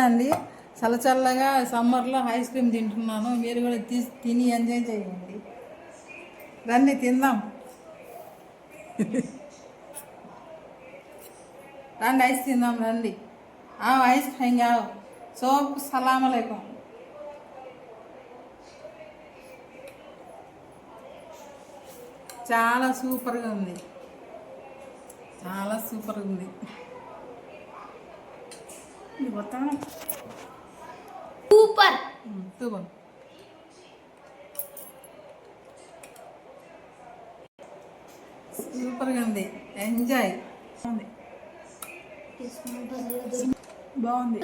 అండి చల్లచల్లగా సమ్మర్లో ice cream తింటున్నాను. మీరు కూడా తిని ఎంజాయ్ చేయండి. రండి తిందాం. రండి ఐస్ తిందాం రండి. ఐస్ ఖాయింగా సోప్ సలాం అలైకుం. చాలా సూపర్గా ఉంది. చాలా సూపర్గా ఉంది. సూపర్ సూపర్ సూపర్గా ఉంది. ఎంజాయ్. బాగుంది. బాగుంది